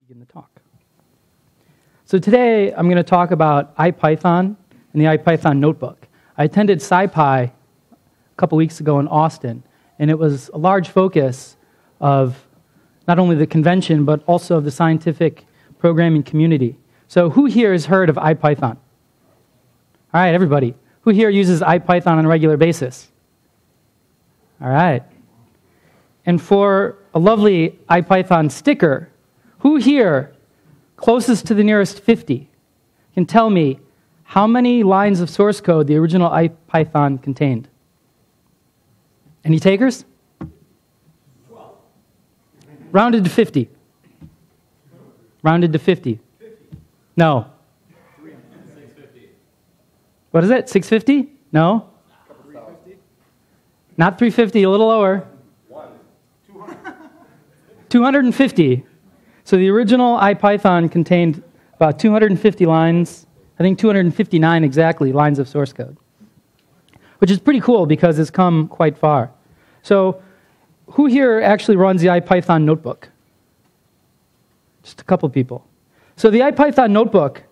begin the talk. So today I'm going to talk about iPython and the iPython notebook. I attended ChiPy a couple weeks ago in Austin, and it was a large focus of not only the convention, but also of the scientific programming community. So who here has heard of iPython? All right, everybody. Who here uses iPython on a regular basis? All right. And for a lovely iPython sticker, who here, closest to the nearest 50, can tell me how many lines of source code the original iPython contained? Any takers? 12. Rounded to 50. Rounded to 50. No. 650. What is it? 650? No. 350? Not 350, a little lower. 250. So the original iPython contained about 250 lines, I think 259 exactly, lines of source code, which is pretty cool because it's come quite far. So who here actually runs the iPython notebook? Just a couple people. So the iPython notebook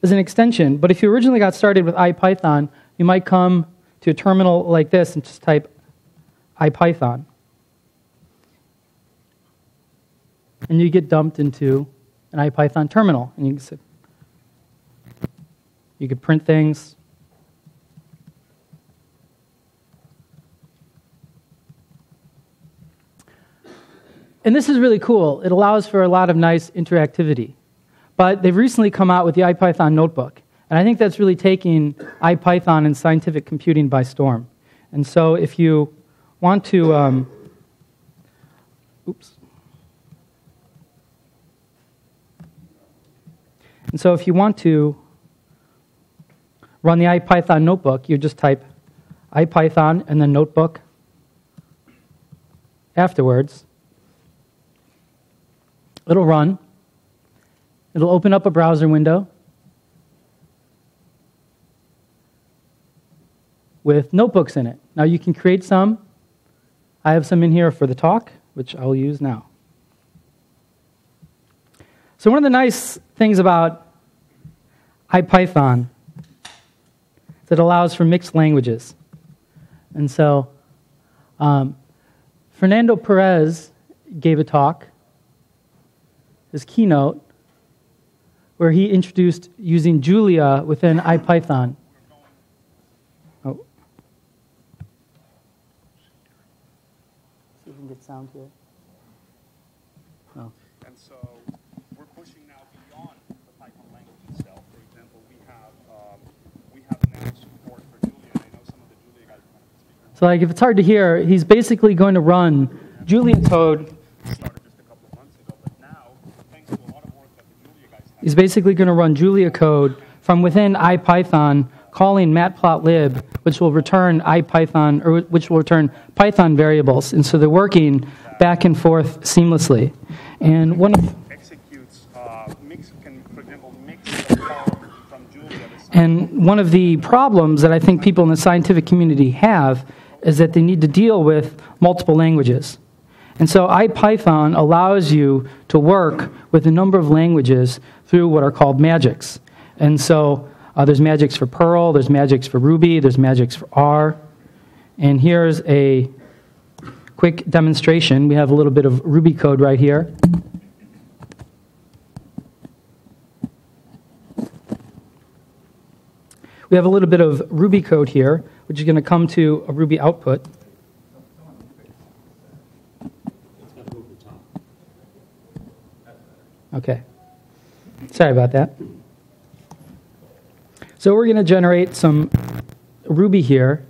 is an extension, but if you originally got started with iPython, you might come to a terminal like this and just type iPython. And you get dumped into an iPython terminal. And you could print things. And this is really cool. It allows for a lot of nice interactivity. But they've recently come out with the iPython notebook. And I think that's really taking iPython and scientific computing by storm. And so if you want to... And so if you want to run the iPython notebook, you just type iPython and then notebook afterwards. It'll run. It'll open up a browser window with notebooks in it. Now you can create some. I have some in here for the talk, which I'll use now. So one of the nice things about iPython is it allows for mixed languages. And so Fernando Perez gave a talk, his keynote, where he introduced using Julia within iPython. Oh. See if we can get sound here. Oh. And so we're pushing now beyond the Python language itself. For example, we have now support for Julia. I know some of the Julia guys want to speak. So like if it's hard to hear, he's basically going to run Julia code. Started just a couple of months ago, but now, thanks to a lot of work that the Julia guys have. He's basically going to run Julia code from within iPython, calling matplotlib, which will return iPython, or which will return Python variables. And so they're working back and forth seamlessly. And one of And one of the problems that I think people in the scientific community have is that they need to deal with multiple languages. And so iPython allows you to work with a number of languages through what are called magics. And so there's magics for Perl, there's magics for Ruby, there's magics for R. And here's a quick demonstration. We have a little bit of Ruby code right here. We have a little bit of Ruby code here, which is going to come to a Ruby output. Okay. Sorry about that. So we're going to generate some Ruby here,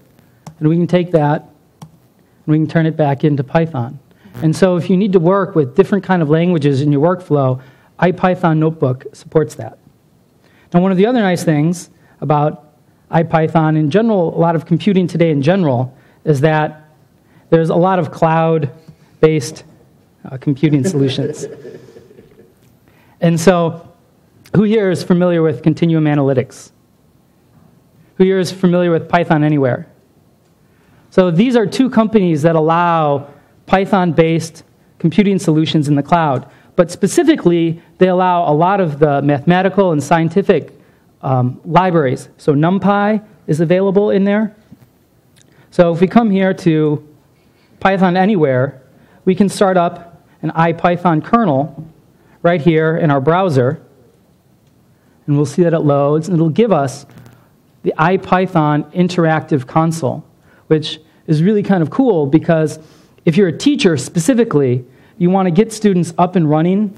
and we can take that, and we can turn it back into Python. And so if you need to work with different kind of languages in your workflow, iPython Notebook supports that. Now, one of the other nice things about iPython in general, a lot of computing today in general, is that there's a lot of cloud-based computing solutions. And so, who here is familiar with continuum analytics? Who here is familiar with Python Anywhere? So these are two companies that allow Python-based computing solutions in the cloud. But specifically, they allow a lot of the mathematical and scientific libraries. So NumPy is available in there. So if we come here to Python Anywhere, we can start up an iPython kernel right here in our browser. And we'll see that it loads, and it'll give us the iPython interactive console, which is really kind of cool because if you're a teacher specifically, you want to get students up and running.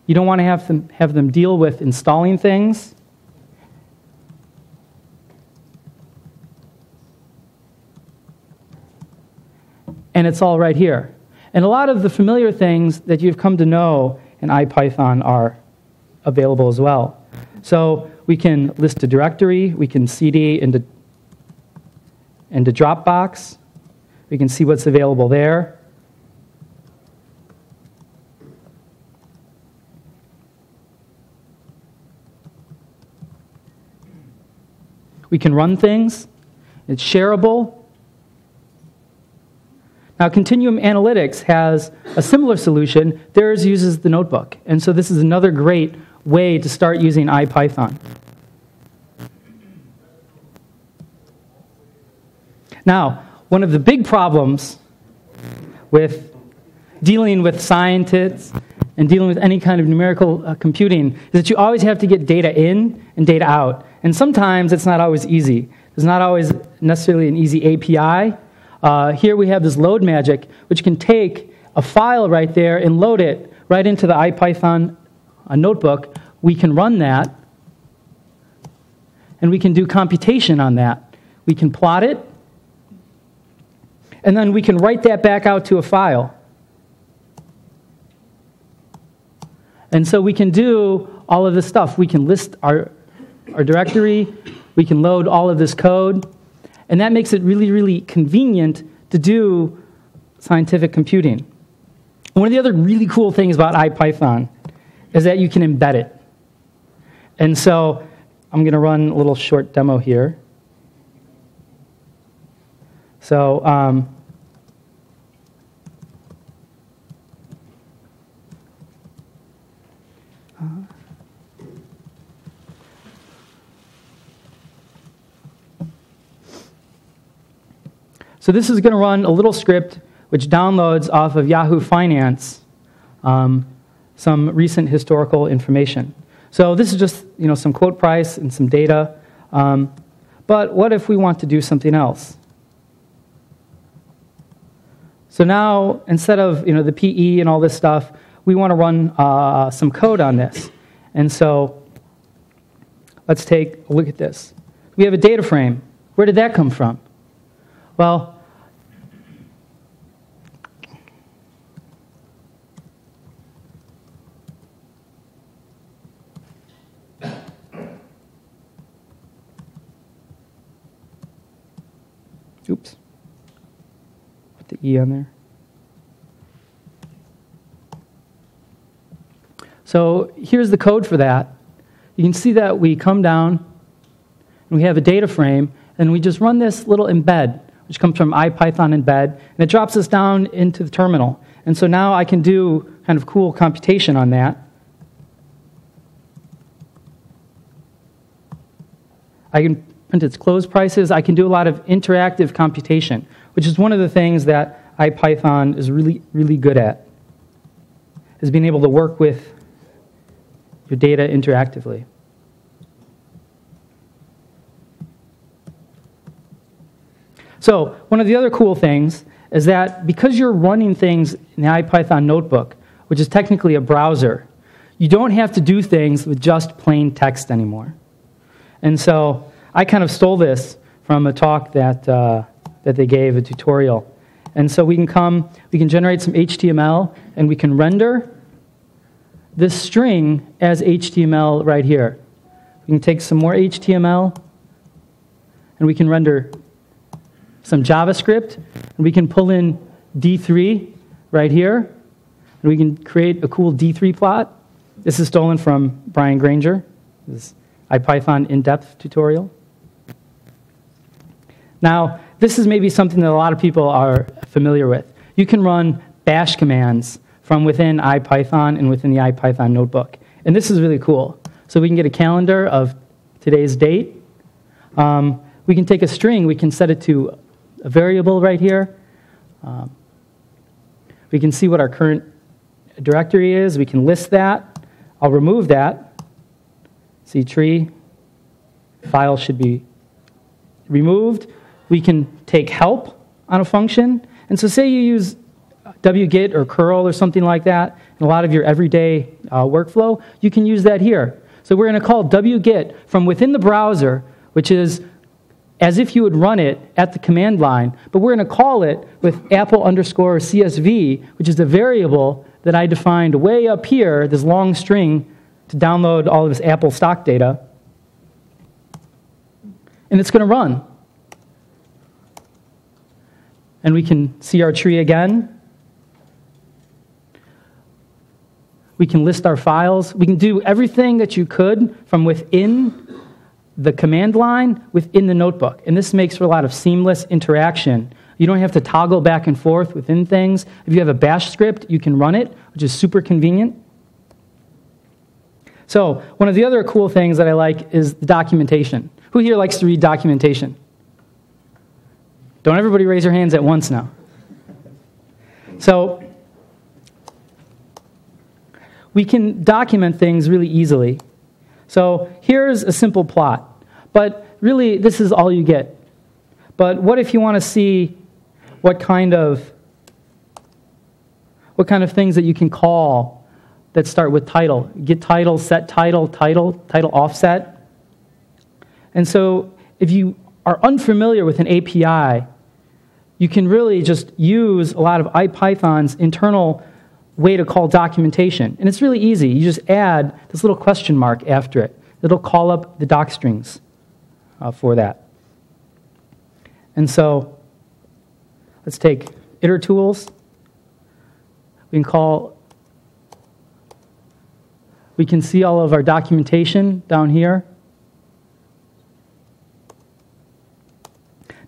You don't want to have them deal with installing things. And it's all right here. And a lot of the familiar things that you've come to know in iPython are available as well. So we can list a directory, we can cd into Dropbox, we can see what's available there. We can run things, it's shareable. Now, Continuum Analytics has a similar solution. Theirs uses the notebook. And so this is another great way to start using iPython. Now, one of the big problems with dealing with scientists and dealing with any kind of numerical computing is that you always have to get data in and data out. And sometimes it's not always easy. There's not always necessarily an easy API. Here we have this load magic, which can take a file right there and load it right into the iPython notebook. We can run that, and we can do computation on that. We can plot it, and then we can write that back out to a file. And so we can do all of this stuff. We can list our directory. We can load all of this code. And that makes it really, really convenient to do scientific computing. One of the other really cool things about IPython is that you can embed it. And so I'm going to run a little short demo here. So So this is going to run a little script which downloads off of Yahoo Finance some recent historical information. So this is just some quote price and some data. But what if we want to do something else? So now instead of the PE and all this stuff, we want to run some code on this. And so let's take a look at this. We have a data frame. Where did that come from? Well, oops, put the E on there. So here's the code for that. You can see that we come down and we have a data frame, and we just run this little embed, which comes from iPython embed, and it drops us down into the terminal. And so now I can do kind of cool computation on that. I can print its close prices. I can do a lot of interactive computation, which is one of the things that iPython is really, really good at, is being able to work with your data interactively. So one of the other cool things is that because you're running things in the iPython notebook, which is technically a browser, you don't have to do things with just plain text anymore. And so I kind of stole this from a talk that they gave, a tutorial. And so we can generate some HTML, and we can render this string as HTML right here. We can take some more HTML, and we can render some JavaScript, and we can pull in D3 right here, and we can create a cool D3 plot. This is stolen from Brian Granger, this IPython in-depth tutorial. Now, this is maybe something that a lot of people are familiar with. You can run bash commands from within iPython and within the iPython notebook. And this is really cool. So we can get a calendar of today's date. We can take a string. We can set it to a variable right here. We can see what our current directory is. We can list that. I'll remove that. See tree. File should be removed. We can take help on a function. And so say you use wget or curl or something like that in a lot of your everyday workflow, you can use that here. So we're going to call wget from within the browser, which is as if you would run it at the command line, but we're going to call it with apple_CSV, which is a variable that I defined way up here, this long string, to download all of this Apple stock data. And it's going to run. And we can see our tree again. We can list our files. We can do everything that you could from within the command line within the notebook. And this makes for a lot of seamless interaction. You don't have to toggle back and forth within things. If you have a bash script, you can run it, which is super convenient. So one of the other cool things that I like is the documentation. Who here likes to read documentation? Don't everybody raise your hands at once now. So we can document things really easily. So here's a simple plot. But really, this is all you get. But what if you want to see what kind of things that you can call that start with title? Get title, set title, title offset. And so if you are unfamiliar with an API, you can really just use a lot of iPython's internal way to call documentation. And it's really easy. You just add this little question mark after it. It'll call up the doc strings for that. And so let's take iter tools. We can see all of our documentation down here.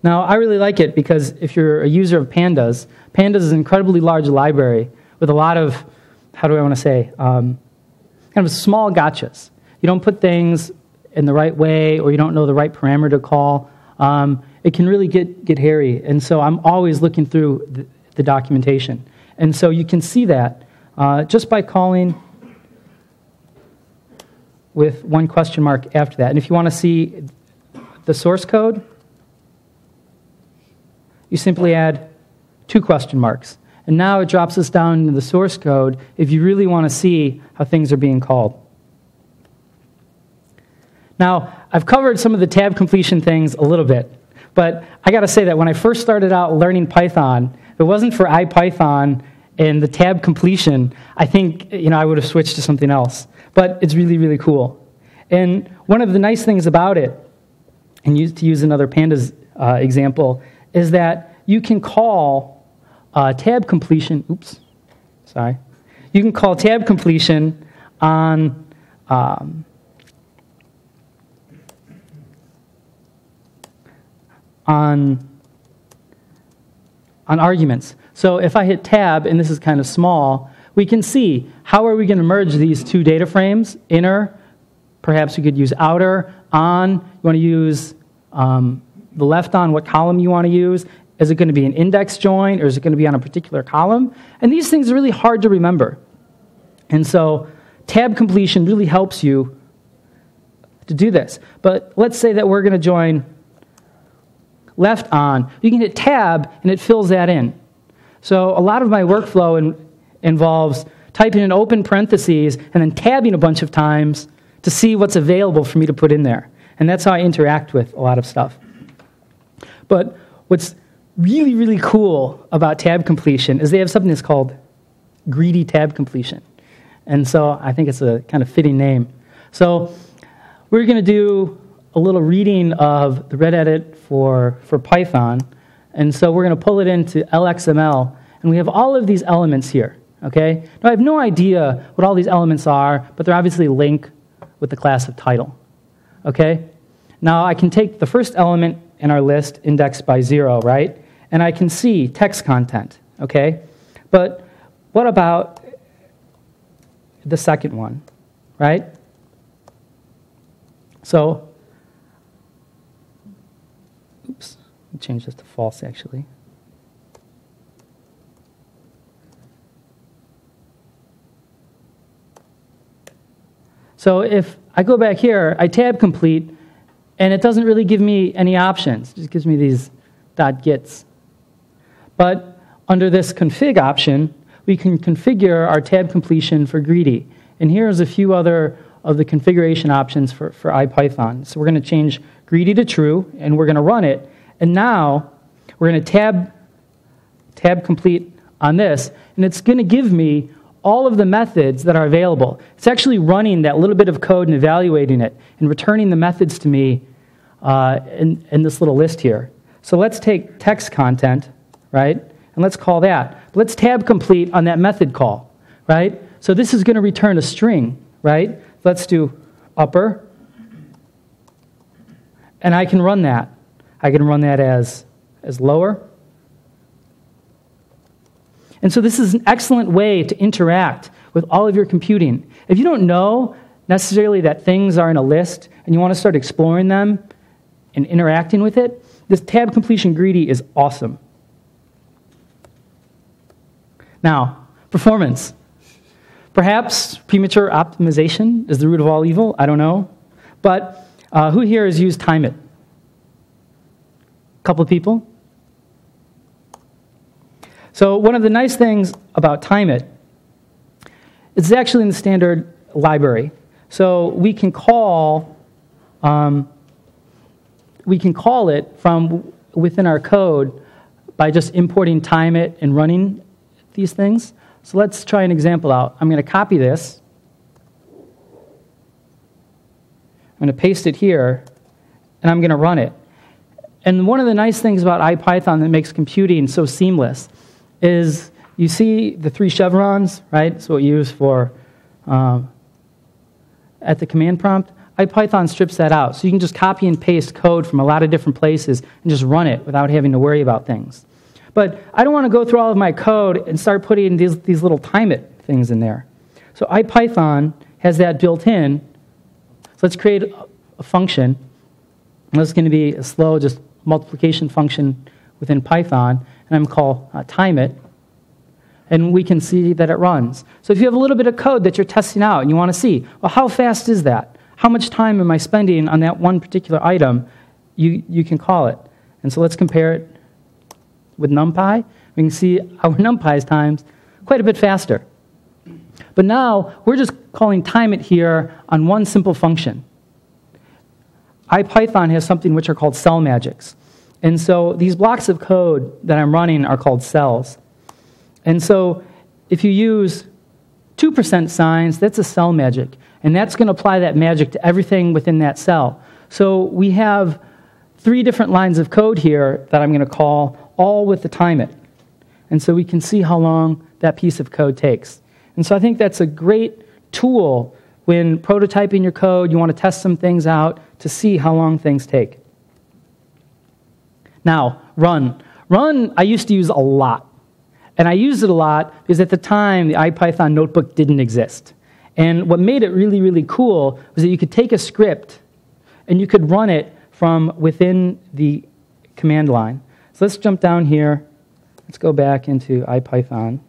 Now, I really like it because if you're a user of Pandas, Pandas is an incredibly large library with a lot of, how do I want to say, kind of small gotchas. You don't put things in the right way, or you don't know the right parameter to call. It can really get hairy. And so I'm always looking through the documentation. And so you can see that just by calling with one question mark after that. And if you want to see the source code, you simply add 2 question marks. And now it drops us down into the source code if you really want to see how things are being called. Now, I've covered some of the tab completion things a little bit, but I got to say that when I first started out learning Python, if it wasn't for iPython and the tab completion, I think I would have switched to something else. But it's really, really cool. And one of the nice things about it, and to use another Pandas example, is that you can call tab completion. You can call tab completion on arguments. So if I hit tab, and this is kind of small, we can see how are we going to merge these 2 data frames, inner, perhaps we could use outer, on, you want to use the left on, what column you want to use. Is it going to be an index join, or is it going to be on a particular column? And these things are really hard to remember. And so tab completion really helps you to do this. But let's say that we're going to join left on. You can hit tab, and it fills that in. So a lot of my workflow involves typing in open parentheses and then tabbing a bunch of times to see what's available for me to put in there. And that's how I interact with a lot of stuff. But what's really, really cool about tab completion is they have something that's called greedy tab completion. And so I think it's a kind of fitting name. So we're going to do a little reading of the regedit for Python. And so we're going to pull it into LXML. And we have all of these elements here. Okay? Now, I have no idea what all these elements are, but they're obviously linked with the class of title. Okay? Now, I can take the first element in our list, indexed by 0, right? And I can see text content, okay? But what about the second one, right? So, oops, I'll change this to false actually. So if I go back here, I tab complete, and it doesn't really give me any options. It just gives me these .gets. But under this config option, we can configure our tab completion for greedy. And here's a few other of the configuration options for iPython. So we're going to change greedy to true, and we're going to run it. And now we're going to tab complete on this, and it's going to give me all of the methods that are available. It's actually running that little bit of code and evaluating it and returning the methods to me in this little list here. So let's take text content, right, and let's call that. Let's tab complete on that method call, right? So this is going to return a string, right? Let's do upper, and I can run that. I can run that as lower. And so this is an excellent way to interact with all of your computing. If you don't know necessarily that things are in a list and you want to start exploring them and interacting with it, this tab completion greedy is awesome. Now, performance. Perhaps premature optimization is the root of all evil. I don't know. But who here has used time it? A couple of people? So one of the nice things about time it is it's actually in the standard library. So we can call it from within our code by just importing time it and running these things. So let's try an example out. I'm going to copy this. I'm going to paste it here, and I'm going to run it. And one of the nice things about iPython that makes computing so seamless is you see the 3 chevrons, right? So what you use for at the command prompt. iPython strips that out. So you can just copy and paste code from a lot of different places and just run it without having to worry about things. But I don't want to go through all of my code and start putting these little time it things in there. So iPython has that built in. So let's create a function. And this is going to be a slow, just multiplication function within Python. And I'm going to call time it. And we can see that it runs. So if you have a little bit of code that you're testing out and you want to see, well, how fast is that? How much time am I spending on that one particular item? You can call it. And so let's compare it with NumPy. We can see our NumPy's time's quite a bit faster. But now we're just calling time it here on one simple function. iPython has something which are called cell magics. And so these blocks of code that I'm running are called cells. And so if you use 2% signs, that's a cell magic. And that's going to apply that magic to everything within that cell. So we have 3 different lines of code here that I'm going to call all with the time it. And so we can see how long that piece of code takes. And so I think that's a great tool when prototyping your code, you want to test some things out to see how long things take. Now, run. Run I used to use a lot. And I used it a lot because at the time, the iPython notebook didn't exist. And what made it really, really cool was that you could take a script and you could run it from within the command line. So let's jump down here. Let's go back into iPython.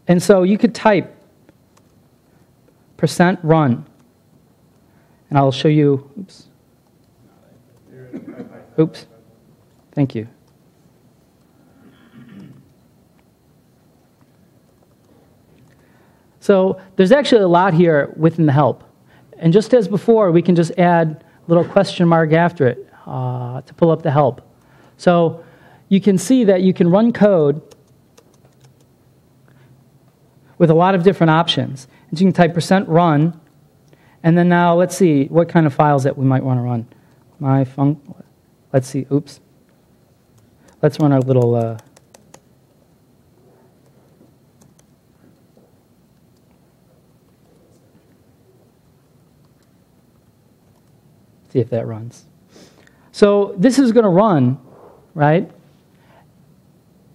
And so you could type %run. And I'll show you, oops. Oops. Thank you. So there's actually a lot here within the help. And just as before, we can just add a little question mark after it to pull up the help. So you can see that you can run code with a lot of different options. And you can type %run, and then now let's see what kind of files that we might want to run. Let's see, oops. Let's run our little see if that runs. So this is going to run, right?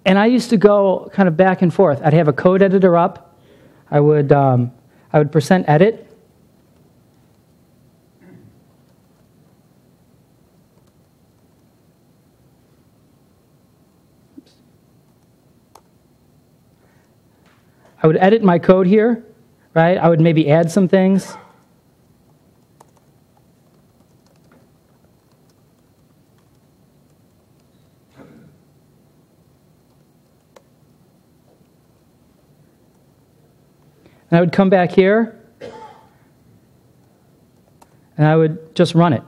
And I used to go kind of back and forth. I'd have a code editor up. I would percent edit. I would edit my code here, right? I would maybe add some things. And I would come back here, and I would just run it.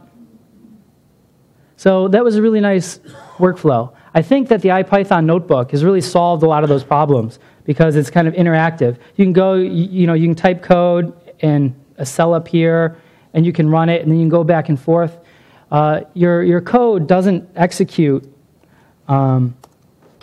So that was a really nice workflow. I think that the iPython notebook has really solved a lot of those problems because it's kind of interactive. You can go, you can type code in a cell up here, and you can run it, and then you can go back and forth. Your code doesn't execute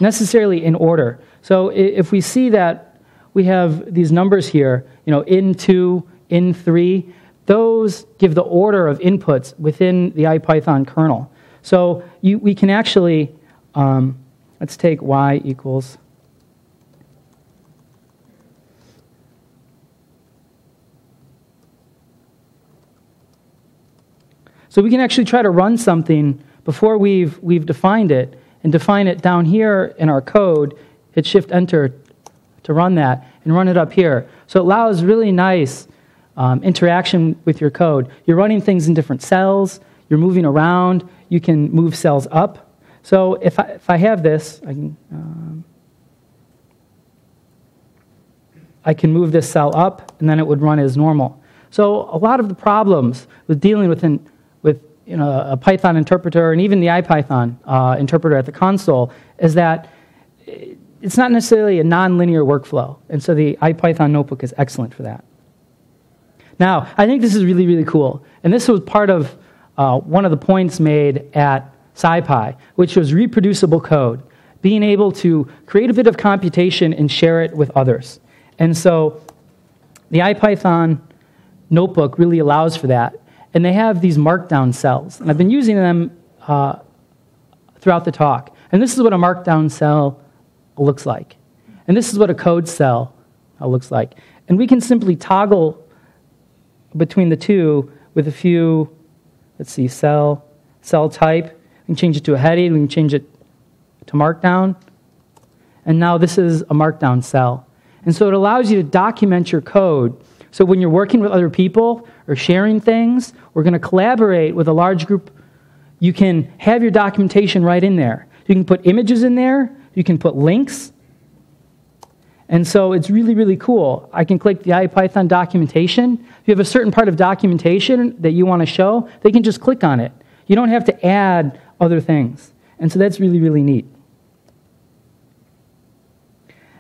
necessarily in order. So if we see that we have these numbers here, in2, in3, those give the order of inputs within the iPython kernel. So we can actually, let's take y equals. So we can actually try to run something before we've defined it, and define it down here in our code, hit Shift-Enter to run that, and run it up here. So it allows really nice interaction with your code. You're running things in different cells, you're moving around, you can move cells up. So if I have this, I can move this cell up, and then it would run as normal. So a lot of the problems with dealing with a Python interpreter, and even the iPython interpreter at the console, is that it's not necessarily a non-linear workflow. And so the iPython notebook is excellent for that. Now, I think this is really, really cool. And this was part of one of the points made at ChiPy, which was reproducible code, being able to create a bit of computation and share it with others. And so the iPython notebook really allows for that. And they have these markdown cells. And I've been using them throughout the talk. And this is what a markdown cell looks like. And this is what a code cell looks like. And we can simply toggle between the two with a few, let's see, cell type. We can change it to a heading. We can change it to markdown. And now this is a markdown cell. And so it allows you to document your code. So when you're working with other people or sharing things, we're going to collaborate with a large group, you can have your documentation right in there. You can put images in there. You can put links. And so it's really, really cool. I can click the iPython documentation. If you have a certain part of documentation that you want to show, they can just click on it. You don't have to add other things. And so that's really, really neat.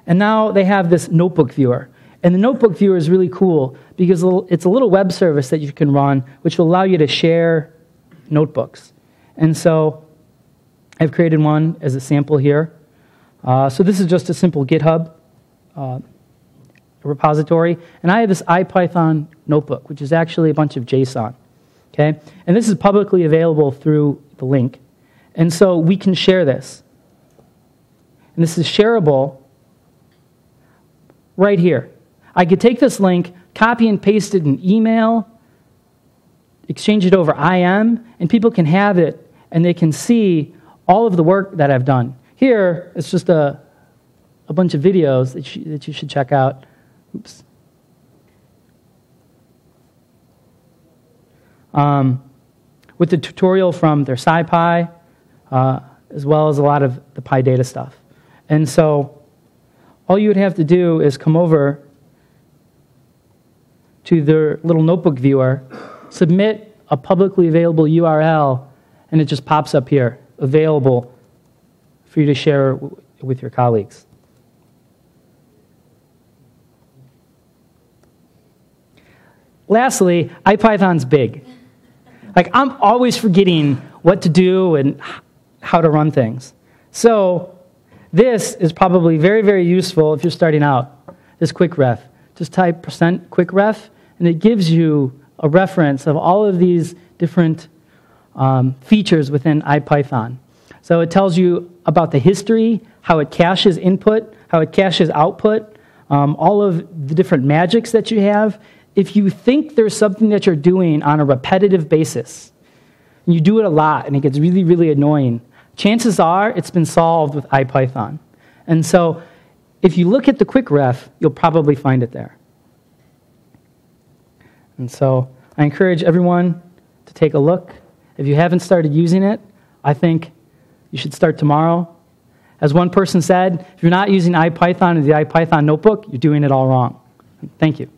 And now they have this notebook viewer. And the notebook viewer is really cool because it's a little web service that you can run which will allow you to share notebooks. And so I've created one as a sample here. So this is just a simple GitHub repository. And I have this iPython notebook, which is actually a bunch of JSON. Okay? And this is publicly available through the link. And so we can share this. And this is shareable right here. I could take this link, copy and paste it in email, exchange it over IM, and people can have it, and they can see all of the work that I've done. Here, it's just a bunch of videos that you should check out. Oops. With the tutorial from their SciPy, as well as a lot of the PyData stuff. And so all you would have to do is come over to their little notebook viewer, submit a publicly available URL, and it just pops up here, available for you to share with your colleagues. Lastly, iPython's big. Like, I'm always forgetting what to do and how to run things. So this is probably very, very useful if you're starting out, this quick ref. Just type %quick_ref, and it gives you a reference of all of these different features within iPython. So it tells you about the history, how it caches input, how it caches output, all of the different magics that you have. If you think there's something that you're doing on a repetitive basis, and you do it a lot and it gets really, really annoying, chances are it's been solved with iPython. And so if you look at the quick ref, you'll probably find it there. And so I encourage everyone to take a look. If you haven't started using it, I think you should start tomorrow. As one person said, if you're not using iPython or the iPython notebook, you're doing it all wrong. Thank you.